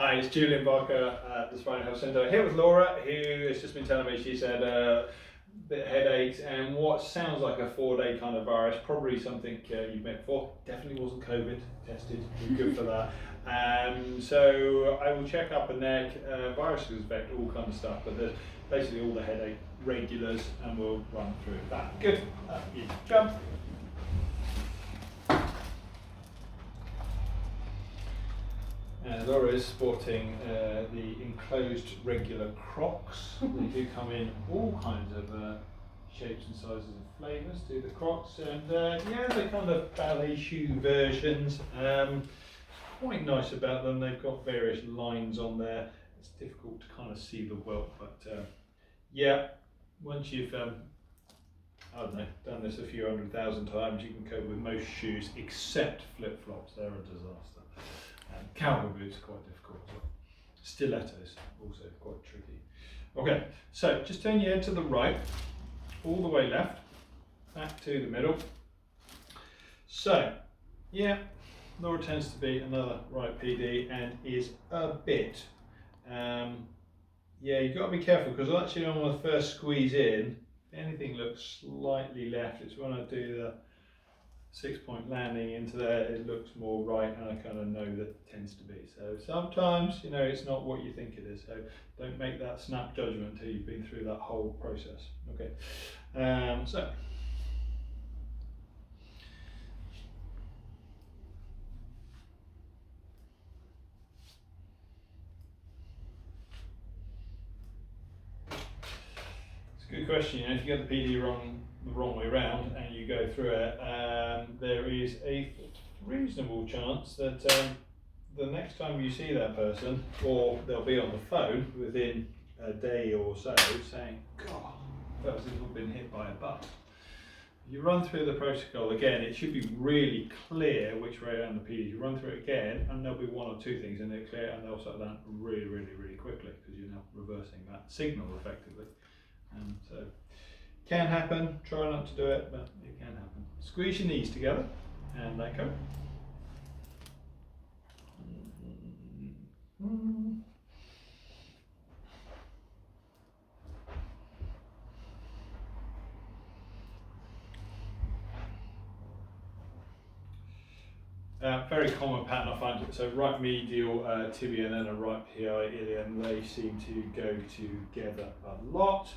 Hi, it's Julien Barker at the Spinal Health Centre. Here with Laura, who has just been telling me she's had a bit of headaches and what sounds like a 4-day kind of virus, probably something you've met before. Definitely wasn't COVID, tested, we're good for that. So I will check up a neck, viruses affect all kind of stuff, but there's basically all the headache regulars and we'll run through that. Good, you jump. Laura is sporting the enclosed regular Crocs. They do come in all kinds of shapes and sizes and flavours, do the Crocs, and yeah, they're kind of ballet shoe versions. Quite nice about them, they've got various lines on there. It's difficult to kind of see the welt, but yeah, once you've I don't know, done this a few 100,000 times, you can cope with most shoes except flip-flops. They're a disaster. Cowboy boots are quite difficult as well. Stilettos also quite tricky. Okay, so just turn your head to the right, all the way left, back to the middle. So, yeah, Laura tends to be another right PD and is a bit, yeah, you've got to be careful because actually when I first squeeze in, if anything looks slightly left, it's when I do the 6-point landing into there, it looks more right, and I kind of know that it tends to be. So sometimes, you know, it's not what you think it is. So don't make that snap judgment until you've been through that whole process. Okay. So it's a good question. You know, if you get the PD the wrong way around and you go through it, there is a reasonable chance that the next time you see that person, or they'll be on the phone within a day or so saying, God, that was been hit by a bus. You run through the protocol again, it should be really clear which way around the PD. You run through it again and there'll be one or two things in there clear, and they'll settle down really quickly because you're now reversing that signal effectively. So can happen, try not to do it, but it can happen. Squeeze your knees together and let go. Very common pattern I find, so right medial tibia and then a right PI ilium, they seem to go together a lot.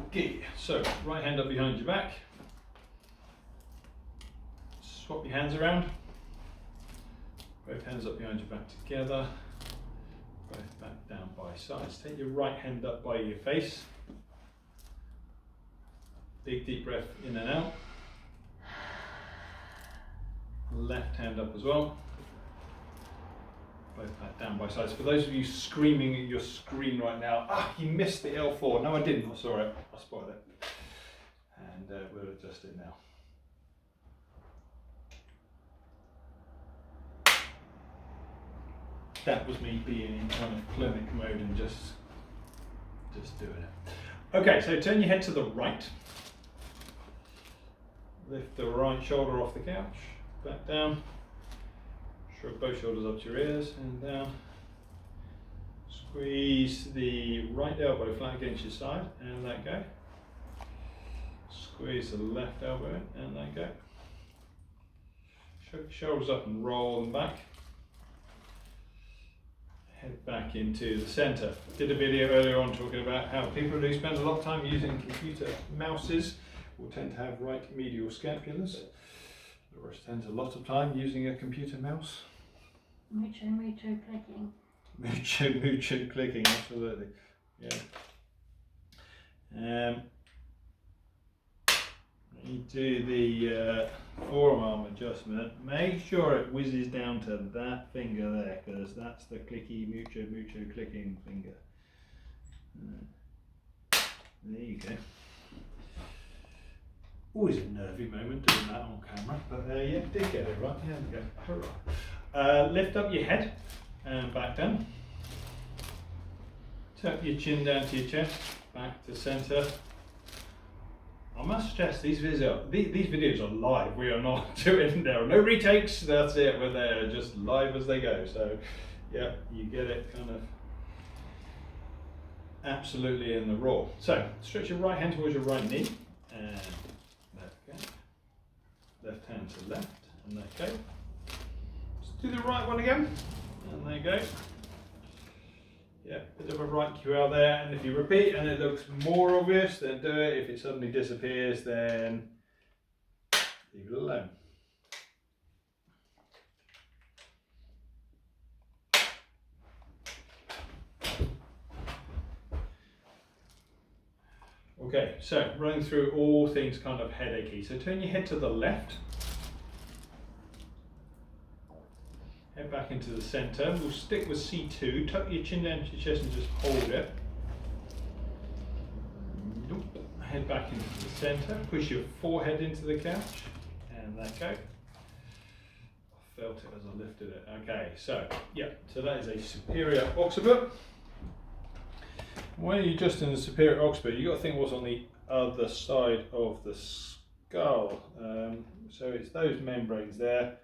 Okay, so right hand up behind your back, swap your hands around, both hands up behind your back together, both back down by sides. Take your right hand up by your face, big deep breath in and out, left hand up as well, both back down by sides. For those of you screaming at your screen right now, you missed the L4. No, I didn't. I saw it. I spotted it. And we'll adjust it now. That was me being in kind of clinic mode and just doing it. Okay, so turn your head to the right. Lift the right shoulder off the couch. Back down. Shrug both shoulders up to your ears and down. Squeeze the right elbow flat against your side and let go. Squeeze the left elbow in and let go. Shrug your shoulders up and roll them back. Head back into the centre. Did a video earlier on talking about how people who spend a lot of time using computer mouses will tend to have right medial scapulars. Laura spends a lot of time using a computer mouse. Mucho clicking. Mucho clicking, absolutely. Yeah. You do the forearm adjustment. Make sure it whizzes down to that finger there, because that's the clicky, mucho clicking finger. There you go. Always a nervy moment doing that on camera, but yeah, did get it right. There we go. Hurrah. Lift up your head and back down. Tuck your chin down to your chest, back to centre. I must stress these videos are live. We are not doing, there are no retakes, that's it, we're there just live as they go. So yeah, you get it kind of absolutely in the raw. So stretch your right hand towards your right knee and left hand to left, and let go. Just do the right one again, and there you go. Yeah, bit of a right cue out there, and if you repeat and it looks more obvious, then do it. If it suddenly disappears, then leave it alone. Okay, so running through all things kind of headachy. So turn your head to the left. Head back into the centre. We'll stick with C2. Tuck your chin down to your chest and just hold it. Nope. Head back into the centre. Push your forehead into the couch. And let go. I felt it as I lifted it. Okay, so yeah, so that is a superior occiput. When you're just in the superior occiput, you've got to think what's on the other side of the skull. So it's those membranes there.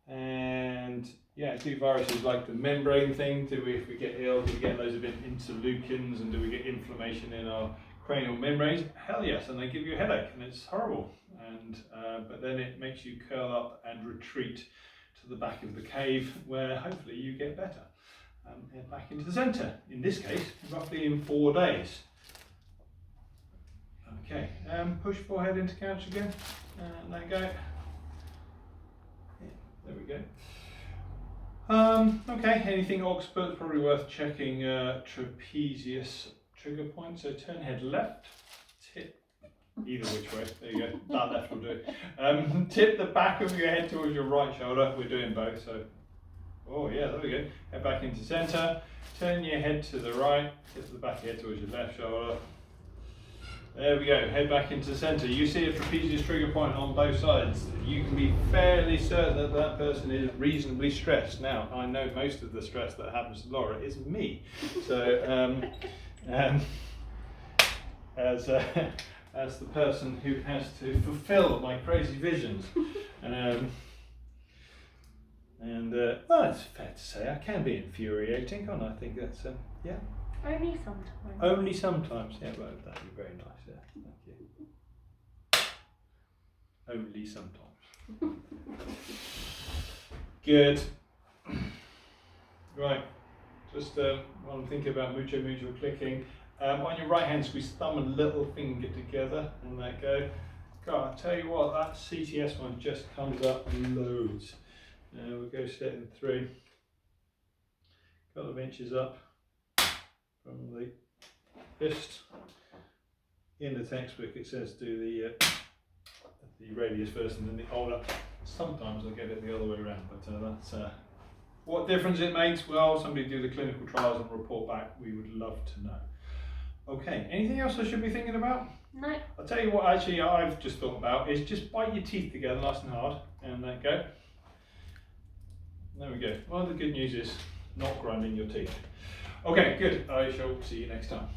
And yeah, do viruses like the membrane thing? If we get ill, do we get loads of interleukins, and do we get inflammation in our cranial membranes? Hell yes, and they give you a headache, and it's horrible. And but then it makes you curl up and retreat to the back of the cave, where hopefully you get better. Head back into the centre. In this case, roughly in 4 days. Okay, push forehead into couch again, and there you go. There we go. Okay, anything occiput, probably worth checking trapezius trigger point. So turn head left, tip, either which way, there you go, that left will do it. Tip the back of your head towards your right shoulder, we're doing both, so, oh yeah, there we go. Head back into centre, turn your head to the right, tip the back of your head towards your left shoulder. There we go, head back into centre. You see a trapezius trigger point on both sides. You can be fairly certain that that person is reasonably stressed. Now, I know most of the stress that happens to Laura is me. So, as the person who has to fulfil my crazy visions. Well, it's fair to say I can be infuriating, can't I? I think that's, yeah. Only sometimes. Only sometimes, yeah, well, that'd be very nice, yeah, thank you. Only sometimes. Good. Right, just while I'm thinking about mucho clicking, on your right hand, squeeze thumb and little finger together, and let go. God, I'll tell you what, that CTS one just comes up loads. We'll go setting 3, couple of inches up from the fist. In the textbook it says do the radius first and then the ulnar. Sometimes I get it the other way around, but that's what difference it makes. Well, somebody do the clinical trials and report back. We would love to know. Okay, anything else I should be thinking about? No. I'll tell you what actually I've just thought about is just bite your teeth together nice and hard, and let go. There we go. Well, the good news is not grinding your teeth. Okay, good. I shall see you next time.